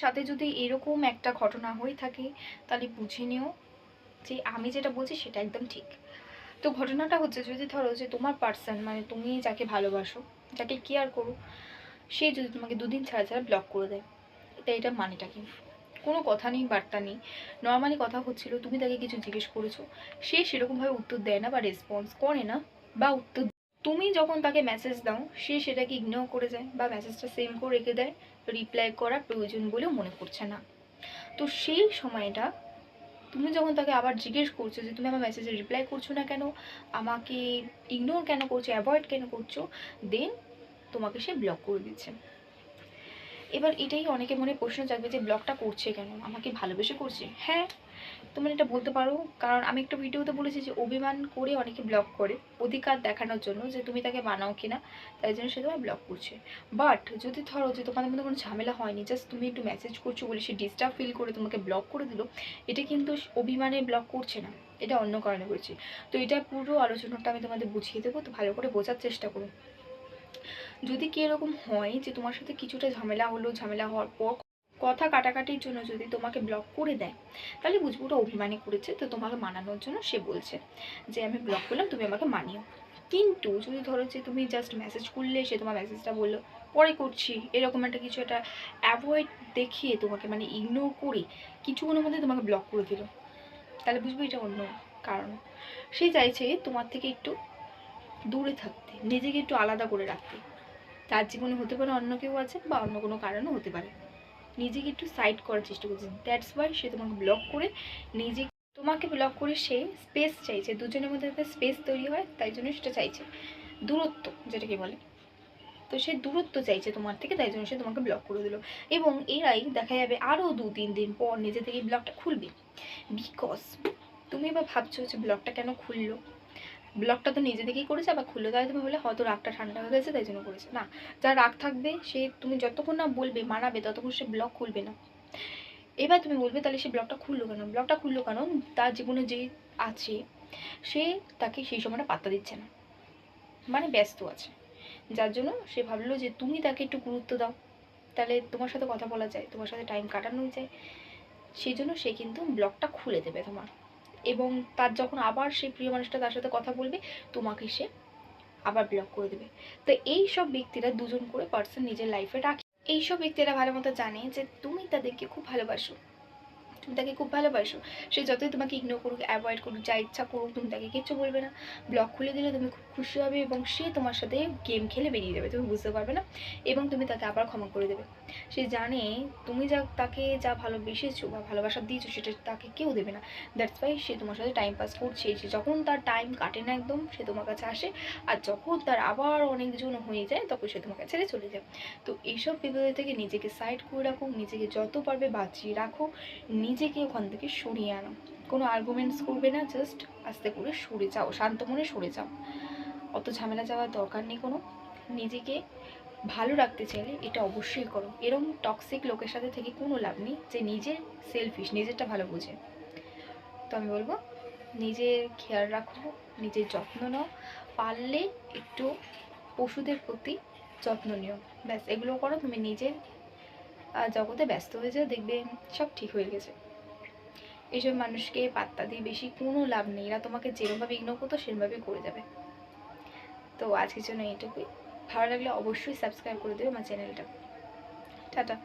সাথে যদি এরকম একটা ঘটনা হয়ে থাকে তাহলে বুঝে নিও যে আমি যেটা বলছি সেটা একদম ঠিক। তো ঘটনাটা হচ্ছে, যদি ধরো যে তোমার পার্সন, মানে তুমি যাকে ভালোবাসো, যাকে কেয়ার করো, সে যদি তোমাকে দুদিন ছাড়া ছাড়া ব্লক করে দেয়, এটা মানেটা কি? কোনো কথা নেই, বার্তা নেই, নর্মালি কথা হচ্ছিল, তুমি তাকে কিছু জিজ্ঞেস করেছো, সে সেরকমভাবে উত্তর দেয় না বা রেসপন্স করে না, বা উত্তর তুমি যখন তাকে মেসেজ দাও সে সেটাকে ইগনোর করে যায় বা মেসেজটা সেন্ড করে রেখে দেয়, রিপ্লাই করার প্রয়োজন বলেও মনে করছে না। তো সেই সময়টা তুমি যখন তাকে আবার জিজ্ঞেস করছো যে তুমি আমার মেসেজে রিপ্লাই করছো না কেন, আমাকে ইগনোর কেন করছো, অ্যাভয়েড কেন করছো, দেন তোমাকে সে ব্লক করে দিচ্ছে। এবার এটাই অনেকে মনে প্রশ্ন জাগবে যে ব্লকটা করছে কেন, আমাকে ভালোবেসে করছে? হ্যাঁ, তোমরা এটা বলতে পারো, কারণ আমি একটা ভিডিওতে বলেছি যে অভিমান করে অনেকে ব্লক করে অধিকার দেখানোর জন্য, যে তুমি তাকে মানাও কিনা, তাই জন্য সে তোমায় ব্লক করছে। বাট যদি ধরো যে তোমাদের মধ্যে কোনো ঝামেলা হয়নি, জাস্ট তুমি একটু মেসেজ করছো বলে সে ডিস্টার্ব ফিল করে তোমাকে ব্লক করে দিল, এটা কিন্তু অভিমানে ব্লক করছে না, এটা অন্য কারণে করছে। তো এটা পুরো আলোচনাটা আমি তোমাদের বুঝিয়ে দেবো, তো ভালো করে বোঝার চেষ্টা করো। যদি কি এরকম হয় যে তোমার সাথে কিছুটা ঝামেলা হলো, ঝামেলা হওয়ার পর কথা কাটাকাটির জন্য যদি তোমাকে ব্লক করে দেয়, তাহলে বুঝবো ওটা অভিমানী করেছে, তো তোমাকে মানানোর জন্য সে বলছে যে আমি ব্লক করলাম, তুমি আমাকে মানিও। কিন্তু যদি ধরো যে তুমি জাস্ট মেসেজ করলে, সে তোমার মেসেজটা বললো পরে করছি, এরকম একটা কিছু একটা অ্যাভয়েড দেখিয়ে তোমাকে, মানে ইগনোর করে কিছুক্ষণের মধ্যে তোমাকে ব্লক করে দিল, তাহলে বুঝবো এটা অন্য কারণ। সে চাইছে তোমার থেকে একটু দূরে থাকতে, নিজেকে একটু আলাদা করে রাখতে। তার জীবনে হতে পারে অন্য কেউ আছে, বা অন্য কোনো কারণও হতে পারে, নিজেকে একটু সাইড করার চেষ্টা করছে। দ্যাটস ওয়াই সে তোমাকে ব্লক করে, নিজে তোমাকে ব্লক করে সে স্পেস চাইছে, দুজনের মধ্যে একটা স্পেস তৈরি হয়, তাই জন্য সেটা চাইছে, দূরত্ব যেটাকে বলে। তো সে দূরত্ব চাইছে তোমার থেকে, তাই জন্য সে তোমাকে ব্লক করে দিল। এবং এরাই দেখা যাবে আরও 2-3 দিন পর নিজে থেকে ব্লকটা খুলবে, বিকজ তুমি এবার ভাবছো যে ব্লকটা কেন খুললো, ব্লকটা তো নিজে থেকেই করেছে, আবার খুললো, তাই তুমি বলে হয়তো রাগটা ঠান্ডা হয়ে গেছে তাই জন্য করেছে। না, যার রাগ থাকবে সে, তুমি যতক্ষণ না বলবে মানাবে ততক্ষণ সে ব্লক খুলবে না। এবার তুমি বলবে তাহলে সে ব্লকটা খুললো কেন, ব্লকটা খুললো কারণ তার জীবনে যে আছে সে তাকে সেই সময়টা পাত্তা দিচ্ছে না, মানে ব্যস্ত আছে, যার জন্য সে ভাবলো যে তুমি তাকে একটু গুরুত্ব দাও, তাহলে তোমার সাথে কথা বলা যায়, তোমার সাথে টাইম কাটানো যায়, সেই জন্য সে কিন্তু ব্লকটা খুলে দেবে তোমার। এবং তার যখন আবার সেই প্রিয় মানুষটা তার সাথে কথা বলবে, তোমাকে সে আবার ব্লক করে দেবে। তো এই সব ব্যক্তিরা দুজন করে পার্সন নিজের লাইফে রাখে। এইসব ব্যক্তিরা ভালো মতো জানে যে তুমি তাদেরকে খুব ভালোবাসো, তুমি তাকে খুব ভালোবাসো, সে যতই তোমাকে ইগনোর করুক, অ্যাভয়েড করুক, যা ইচ্ছা করুক, তুমি তাকে কিচ্ছু বলবে না, ব্লক খুলে দিলে তুমি খুব খুশি হবে, এবং সে তোমার সাথে গেম খেলে বেরিয়ে যাবে, তুমি বুঝতে পারবে না, এবং তুমি তাকে আবার ক্ষমা করে দেবে। সে জানে তুমি যা তাকে যা ভালোবেসেছো বা ভালোবাসা দিয়েছো সেটা তাকে কেউ দেবে না, দ্যাটস ওয়াই সে তোমার সাথে টাইম পাস করছে, সে যখন তার টাইম কাটে না একদম সে তোমার কাছে আসে, আর যখন তার আবার অনেকজন হয়ে যায় তখন সে তোমার কাছে ছেড়ে চলে যায়। তো এইসব বিপদের থেকে নিজেকে সাইড করে রাখো, নিজেকে যত পারবে বাঁচিয়ে রাখো, নিজেকে ওখান থেকে সরিয়ে আনো, কোনো আর্গুমেন্টস করবে না, জাস্ট আস্তে করে সরে যাও, শান্ত মনে সরে যাও, অত ঝামেলা যাওয়ার দরকার নেই কোনো। নিজেকে ভালো রাখতে চাইলে এটা অবশ্যই করো, এরকম টক্সিক লোকের সাথে থেকে কোনো লাভ নেই যে নিজের সেলফিশ, নিজেরটা ভালো বোঝে। তো আমি বলবো নিজের খেয়াল রাখো, নিজের যত্ন নাও, পারলে একটু পশুদের প্রতি যত্ন নিও, ব্যাস এগুলো করো, তুমি নিজের জগতে ব্যস্ত হয়ে যাও, দেখবে সব ঠিক হয়ে গেছে। এইসব মানুষকে পাত্তা দিয়ে বেশি কোনো লাভ নেই, এরা তোমাকে যেরকমভাবে ইগনোর করতো সেরকমভাবে করে যাবে। তো আজকের জন্য এইটুকুই, ভালো লাগলে অবশ্যই সাবস্ক্রাইব করে দেবে আমার চ্যানেলটা। টাটা।